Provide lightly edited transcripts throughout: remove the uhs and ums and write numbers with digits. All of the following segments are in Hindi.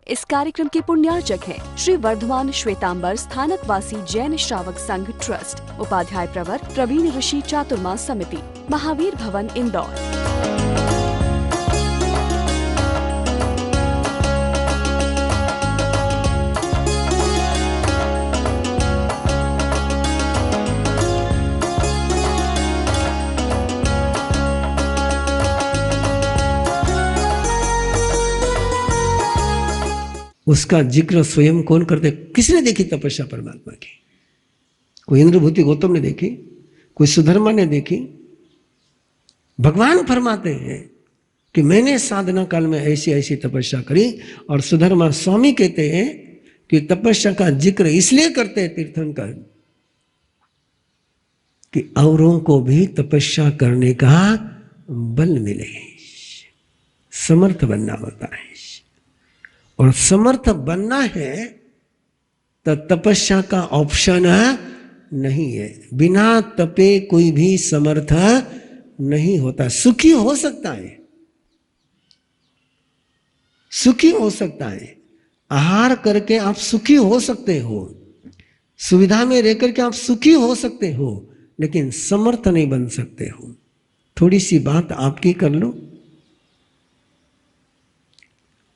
इस कार्यक्रम के पुण्यार्चक हैं श्री वर्धमान श्वेतांबर स्थानकवासी जैन श्रावक संघ ट्रस्ट, उपाध्याय प्रवर प्रवीण ऋषि चातुर्मास समिति, महावीर भवन, इंदौर। उसका जिक्र स्वयं कौन करते? किसने देखी तपस्या परमात्मा की? कोई इंद्रभूति गौतम ने देखी, कोई सुधर्मा ने देखी? भगवान फरमाते हैं कि मैंने साधना काल में ऐसी ऐसी तपस्या करी। और सुधर्मा स्वामी कहते हैं कि तपस्या का जिक्र इसलिए करते हैं तीर्थंकर कि औरों को भी तपस्या करने का बल मिले, समर्थ बनना होता है। और समर्थ बनना है तो तपस्या का ऑप्शन नहीं है। बिना तपे कोई भी समर्थ नहीं होता। सुखी हो सकता है, सुखी हो सकता है, आहार करके आप सुखी हो सकते हो, सुविधा में रहकर के आप सुखी हो सकते हो, लेकिन समर्थ नहीं बन सकते हो। थोड़ी सी बात आपकी कर लो,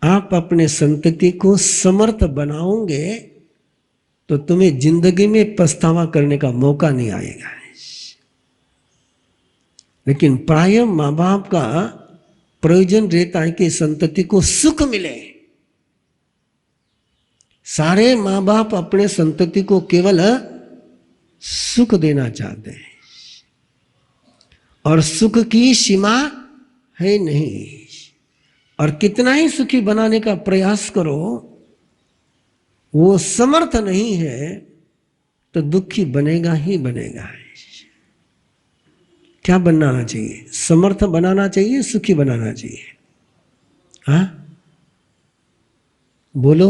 आप अपने संतति को समर्थ बनाओगे तो तुम्हें जिंदगी में पछतावा करने का मौका नहीं आएगा। लेकिन प्राय माँ बाप का प्रयोजन रहता है कि संतति को सुख मिले। सारे माँ बाप अपने संतति को केवल सुख देना चाहते हैं और सुख की सीमा है नहीं। और कितना ही सुखी बनाने का प्रयास करो, वो समर्थ नहीं है तो दुखी बनेगा ही बनेगा। क्या बनाना चाहिए? समर्थ बनाना चाहिए, सुखी बनाना चाहिए? हाँ बोलो।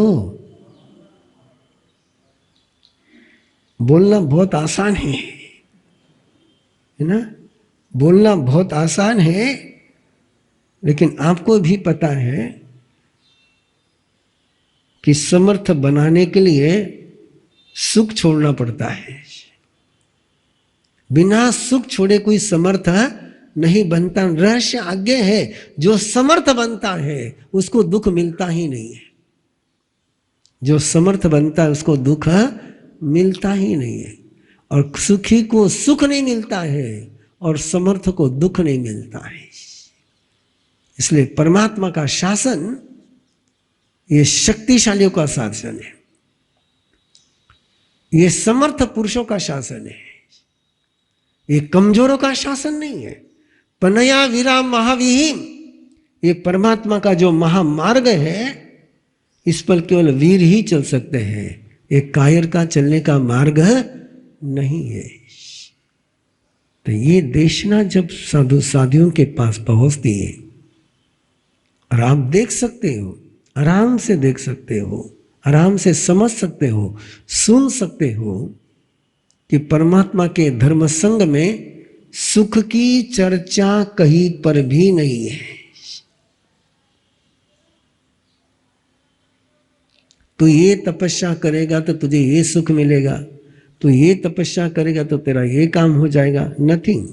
बोलना बहुत आसान है ना? बोलना बहुत आसान है, लेकिन आपको भी पता है कि समर्थ बनाने के लिए सुख छोड़ना पड़ता है। बिना सुख छोड़े कोई समर्थ नहीं बनता। रहस्य आगे है, जो समर्थ बनता है उसको दुख मिलता ही नहीं है। जो समर्थ बनता है उसको दुख मिलता ही नहीं है। और सुखी को सुख नहीं मिलता है और समर्थ को दुख नहीं मिलता है। इसलिए परमात्मा का शासन ये शक्तिशालियों का शासन है, ये समर्थ पुरुषों का शासन है, ये कमजोरों का शासन नहीं है। पनया वीरा महावीहीन, ये परमात्मा का जो महामार्ग है इस पर केवल वीर ही चल सकते हैं। ये कायर का चलने का मार्ग नहीं है। तो ये देशना जब साधु साधियों के पास पहुंचती है और आप देख सकते हो, आराम से देख सकते हो, आराम से समझ सकते हो, सुन सकते हो कि परमात्मा के धर्म संग में सुख की चर्चा कहीं पर भी नहीं है। तू ये तपस्या करेगा तो तुझे ये सुख मिलेगा, तू ये तपस्या करेगा तो तेरा ये काम हो जाएगा। नथिंग।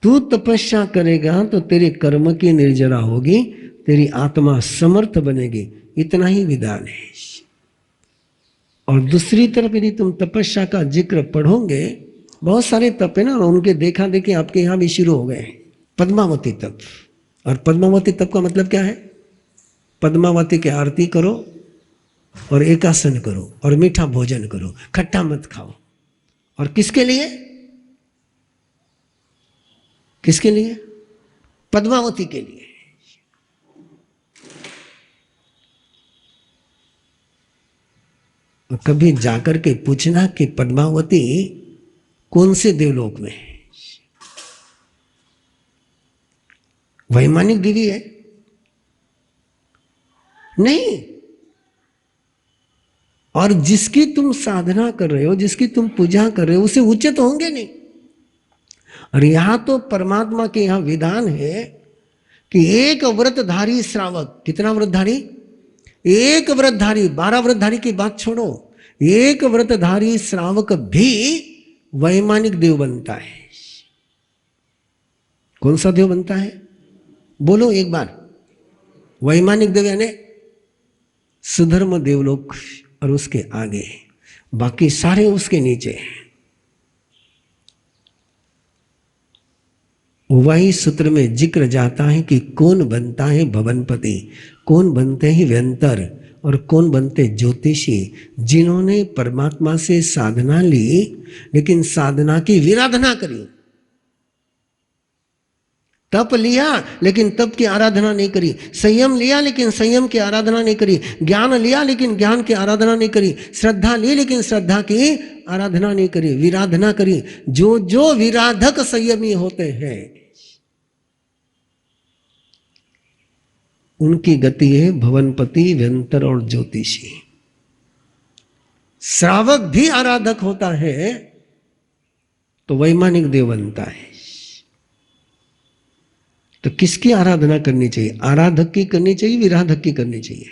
तू तपस्या करेगा तो तेरे कर्म की निर्जरा होगी, तेरी आत्मा समर्थ बनेगी। इतना ही विधान है। और दूसरी तरफ यदि तुम तपस्या का जिक्र पढ़ोगे, बहुत सारे तप है ना, उनके देखा देखी आपके यहाँ भी शुरू हो गए हैं। पद्मावती तप। और पद्मावती तप का मतलब क्या है? पद्मावती की आरती करो और एकासन करो और मीठा भोजन करो, खट्टा मत खाओ। और किसके लिए? किसके लिए? पद्मावती के लिए। कभी जाकर के पूछना कि पद्मावती कौन से देवलोक में है? वैमानिक देवी है? नहीं। और जिसकी तुम साधना कर रहे हो, जिसकी तुम पूजा कर रहे हो, उसे उच्च तो होंगे नहीं। और यहां तो परमात्मा के यहां विधान है कि एक व्रतधारी श्रावक, कितना व्रतधारी? एक व्रतधारी, 12 व्रतधारी की बात छोड़ो, एक व्रतधारी श्रावक भी वैमानिक देव बनता है। कौन सा देव बनता है? बोलो एक बार। वैमानिक देव यानी सुधर्म देवलोक और उसके आगे, बाकी सारे उसके नीचे हैं। वही सूत्र में जिक्र जाता है कि कौन बनता है भवनपति, कौन बनते हैं व्यंतर और कौन बनते ज्योतिषी, जिन्होंने परमात्मा से साधना ली लेकिन साधना की विराधना करी। तप लिया लेकिन तप की आराधना नहीं करी, संयम लिया लेकिन संयम की आराधना नहीं करी, ज्ञान लिया लेकिन ज्ञान की आराधना नहीं करी, श्रद्धा ली लेकिन श्रद्धा की आराधना नहीं करी, विराधना करी। जो जो विराधक संयमी होते हैं उनकी गति है भवनपति, व्यंतर और ज्योतिषी। श्रावक भी आराधक होता है तो वैमानिक देव बनता है। तो किसकी आराधना करनी चाहिए? आराधक की करनी चाहिए, विराधक की करनी चाहिए?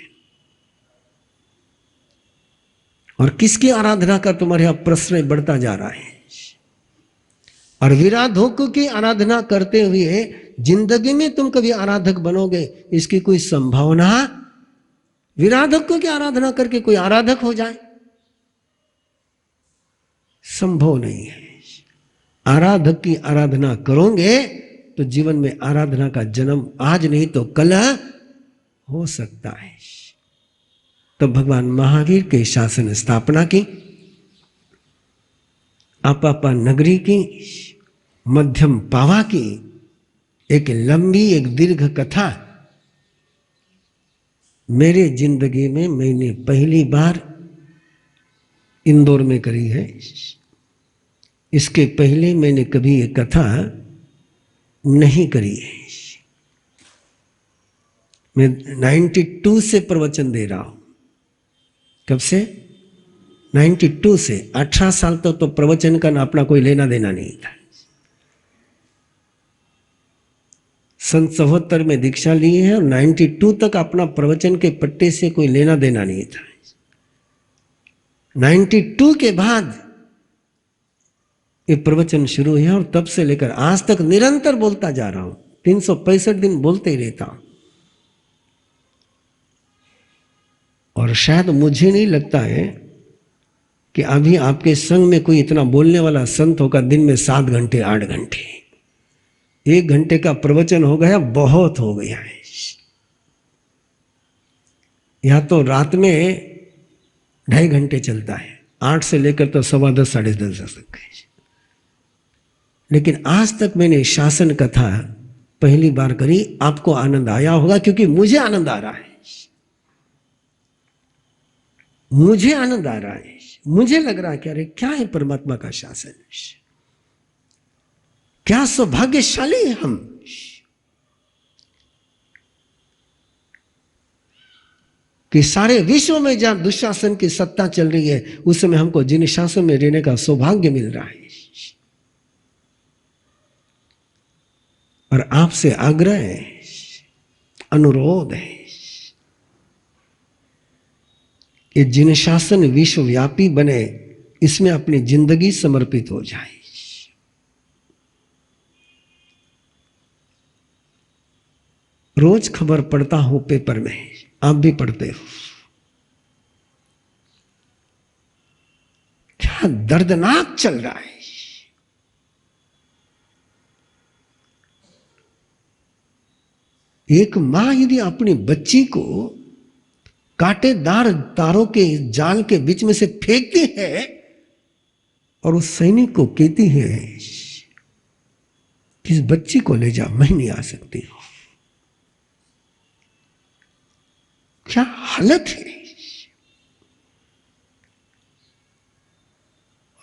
और किसकी आराधना का तुम्हारे यहां प्रश्न बढ़ता जा रहा है? और विराधकों की आराधना करते हुए जिंदगी में तुम कभी आराधक बनोगे, इसकी कोई संभावना? विराधकों की आराधना करके कोई आराधक हो जाए, संभव नहीं है। आराधक की आराधना करोगे तो जीवन में आराधना का जन्म आज नहीं तो कल हो सकता है। तो भगवान महावीर के शासन स्थापना की, आपापा नगरी की, मध्यम पावा की एक लंबी एक दीर्घ कथा मेरे जिंदगी में मैंने पहली बार इंदौर में करी है। इसके पहले मैंने कभी ये कथा नहीं करी है। मैं 92 से प्रवचन दे रहा हूं। कब से? 92 से। 18 साल तक तो प्रवचन का अपना कोई लेना देना नहीं था। सन 74 में दीक्षा ली है और 92 तक अपना प्रवचन के पट्टे से कोई लेना देना नहीं था। 92 के बाद ये प्रवचन शुरू हुआ और तब से लेकर आज तक निरंतर बोलता जा रहा हूं। 365 दिन बोलते ही रहता हूं। और शायद मुझे नहीं लगता है कि अभी आपके संग में कोई इतना बोलने वाला संत होगा दिन में 7 घंटे 8 घंटे। 1 घंटे का प्रवचन हो गया, बहुत हो गया है। यहां तो रात में 2.5 घंटे चलता है, 8 से लेकर तो 10:15 साढ़े 10 तक। लेकिन आज तक मैंने शासन कथा पहली बार करी। आपको आनंद आया होगा क्योंकि मुझे आनंद आ रहा है। मुझे आनंद आ रहा है। मुझे लग रहा है कि अरे क्या है परमात्मा का शासन, क्या सौभाग्यशाली है हम। कि सारे विश्व में जहां दुशासन की सत्ता चल रही है उस समय हमको जिन शासन में रहने का सौभाग्य मिल रहा है। और आपसे आग्रह है, अनुरोध है कि जिन शासन विश्वव्यापी बने इसमें अपनी जिंदगी समर्पित हो जाए। रोज खबर पढ़ता हूं पेपर में, आप भी पढ़ते हो। क्या दर्दनाक चल रहा है। एक मां यदि अपनी बच्ची को कांटेदार तारों के जाल के बीच में से फेंकती है और उस सैनिक को कहती है कि इस बच्ची को ले जा, मैं नहीं आ सकती हूं। क्या हालत है।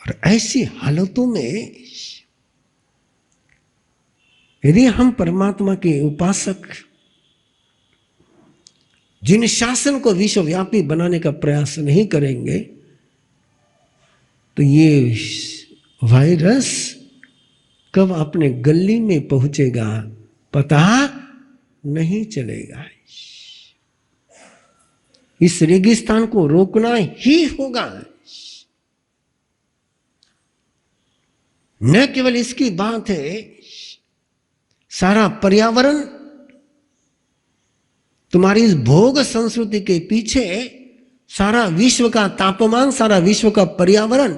और ऐसी हालतों में यदि हम परमात्मा के उपासक जिन शासन को विश्वव्यापी बनाने का प्रयास नहीं करेंगे तो ये वायरस कब अपने गली में पहुंचेगा पता नहीं चलेगा। इस रेगिस्तान को रोकना ही होगा। न केवल इसकी बात है, सारा पर्यावरण तुम्हारी इस भोग संस्कृति के पीछे, सारा विश्व का तापमान, सारा विश्व का पर्यावरण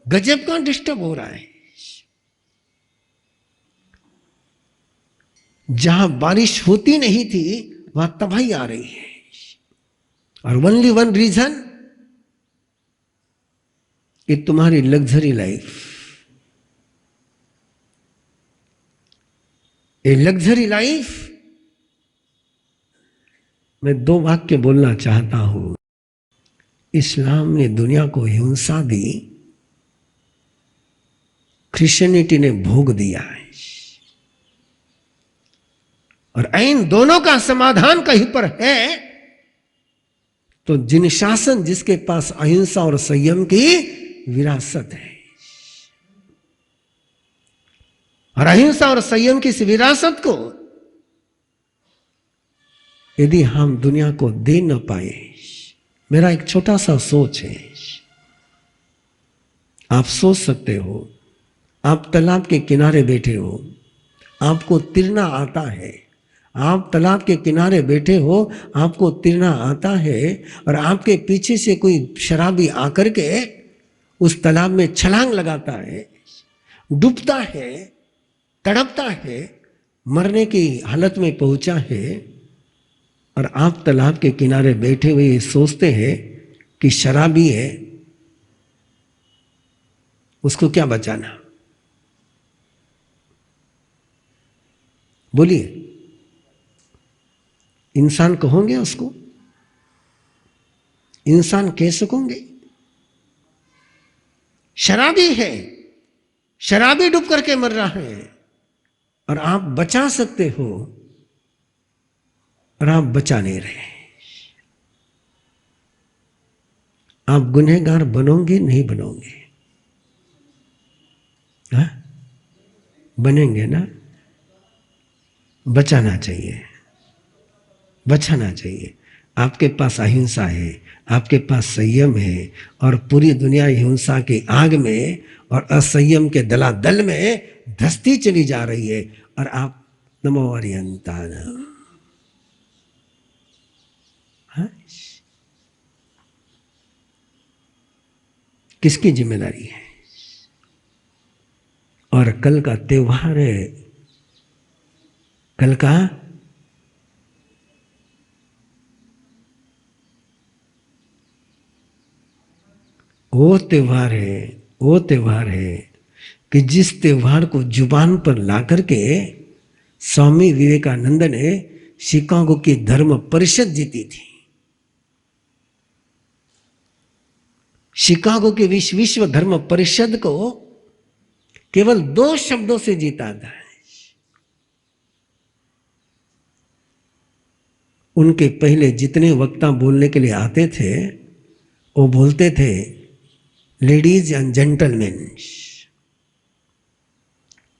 गजब का डिस्टर्ब हो रहा है। जहां बारिश होती नहीं थी वहां तबाही आ रही है, और ओनली वन रीजन, कि तुम्हारी लग्जरी लाइफ। ये लग्जरी लाइफ, मैं 2 वाक्य बोलना चाहता हूं। इस्लाम ने दुनिया को हिंसा दी, क्रिश्चियनिटी ने भोग दिया है, और इन दोनों का समाधान कहीं पर है तो जिन शासन जिसके पास अहिंसा और संयम की विरासत है, और अहिंसा और संयम की इस विरासत को यदि हम दुनिया को दे न पाए, मेरा एक छोटा सा सोच है। आप सोच सकते हो, आप तालाब के किनारे बैठे हो, आपको तैरना आता है, आप तालाब के किनारे बैठे हो, आपको तैरना आता है, और आपके पीछे से कोई शराबी आकर के उस तालाब में छलांग लगाता है, डूबता है, तड़पता है, मरने की हालत में पहुंचा है, और आप तालाब के किनारे बैठे हुए ये सोचते हैं कि शराबी है, उसको क्या बचाना। बोलिए, इंसान कहोगे उसको? इंसान कह सकोगे? शराबी है, शराबी डूब करके मर रहा है, और आप बचा सकते हो, और आप बचा नहीं रहे। आप गुनहगार बनोगे नहीं बनोगे? हाँ? बनेंगे ना? बचाना चाहिए, बचाना चाहिए। आपके पास अहिंसा है, आपके पास संयम है, और पूरी दुनिया हिंसा की आग में और असंयम के दलादल में धंसती चली जा रही है, और आप नमो अर्यंतान। हाँ? किसकी जिम्मेदारी है? और कल का त्योहार है, कल का वो त्योहार है, वो त्योहार है कि जिस त्योहार को जुबान पर ला करके स्वामी विवेकानंद ने शिकागो की धर्म परिषद जीती थी। शिकागो के विश्व धर्म परिषद को केवल 2 शब्दों से जीता था। उनके पहले जितने वक्ता बोलने के लिए आते थे, वो बोलते थे लेडीज एंड जेंटलमैन,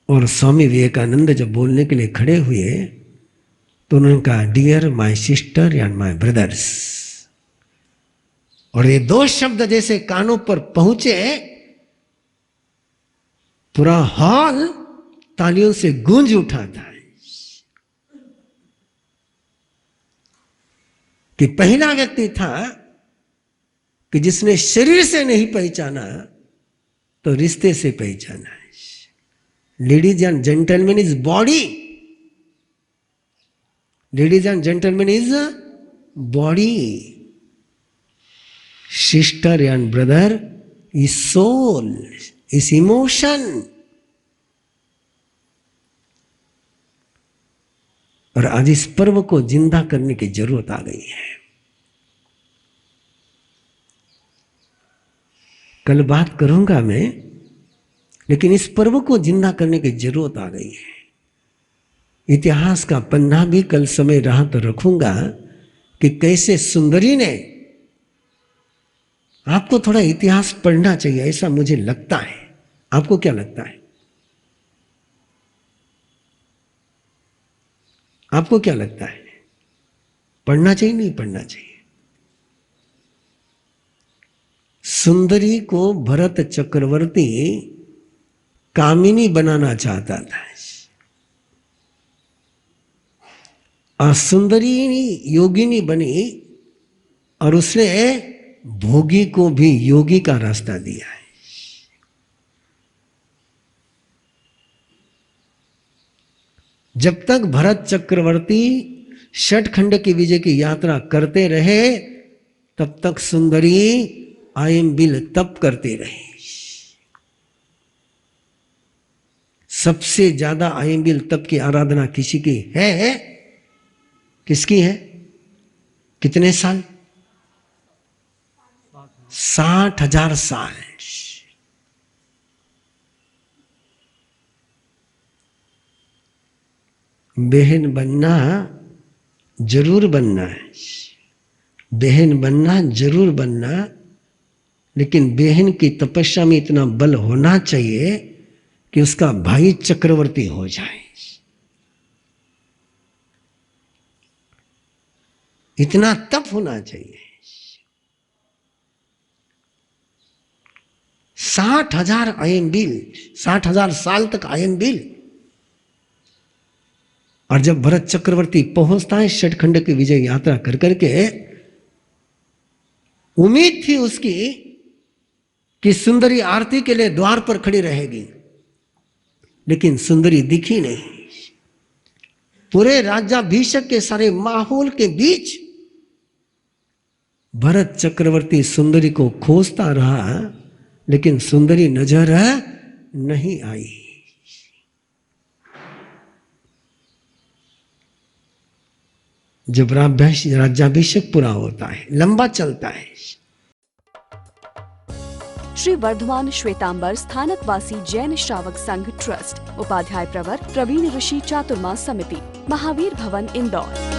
और स्वामी विवेकानंद जब बोलने के लिए खड़े हुए तो उन्होंने कहा dear my sister and my brothers, और ये 2 शब्द जैसे कानों पर पहुंचे, पूरा हॉल तालियों से गूंज उठा था कि पहला व्यक्ति था कि जिसने शरीर से नहीं पहचाना तो रिश्ते से पहचाना है। Ladies and gentleman is body, ladies and gentleman is body, sister and brother is soul, is emotion. और आज इस पर्व को जिंदा करने की जरूरत आ गई है। कल बात करूंगा मैं, लेकिन इस पर्व को जिंदा करने की जरूरत आ गई है। इतिहास का पन्ना भी कल समय रहा तो रखूंगा कि कैसे सुंदरी ने, आपको थोड़ा इतिहास पढ़ना चाहिए, ऐसा मुझे लगता है। आपको क्या लगता है? आपको क्या लगता है, पढ़ना चाहिए नहीं पढ़ना चाहिए? सुंदरी को भरत चक्रवर्ती कामिनी बनाना चाहता था और सुंदरी योगिनी बनी और उसने भोगी को भी योगी का रास्ता दिया है। जब तक भरत चक्रवर्ती षटखंड की विजय की यात्रा करते रहे तब तक सुंदरी आयम्बिल तप करती रही। सबसे ज्यादा आयम्बिल तप की आराधना किसी की है? किसकी है? कितने साल? 60,000 साल। बहन बनना जरूर बनना है, बहन बनना जरूर बनना, लेकिन बहन की तपस्या में इतना बल होना चाहिए कि उसका भाई चक्रवर्ती हो जाए। इतना तप होना चाहिए। 60,000 आयम्बिल, 60,000 साल तक आयम्बिल। और जब भरत चक्रवर्ती पहुंचता है षटखंड की विजय यात्रा कर करके, उम्मीद थी उसकी कि सुंदरी आरती के लिए द्वार पर खड़ी रहेगी, लेकिन सुंदरी दिखी नहीं। पूरे राज्याभिषेक के सारे माहौल के बीच भरत चक्रवर्ती सुंदरी को खोजता रहा, लेकिन सुंदरी नजर नहीं आई। जब राज्याभिषेक पूरा होता है, लंबा चलता है। श्री वर्धमान श्वेतांबर स्थानकवासी जैन श्रावक संघ ट्रस्ट, उपाध्याय प्रवर प्रवीण ऋषि चातुर्मास समिति, महावीर भवन इंदौर।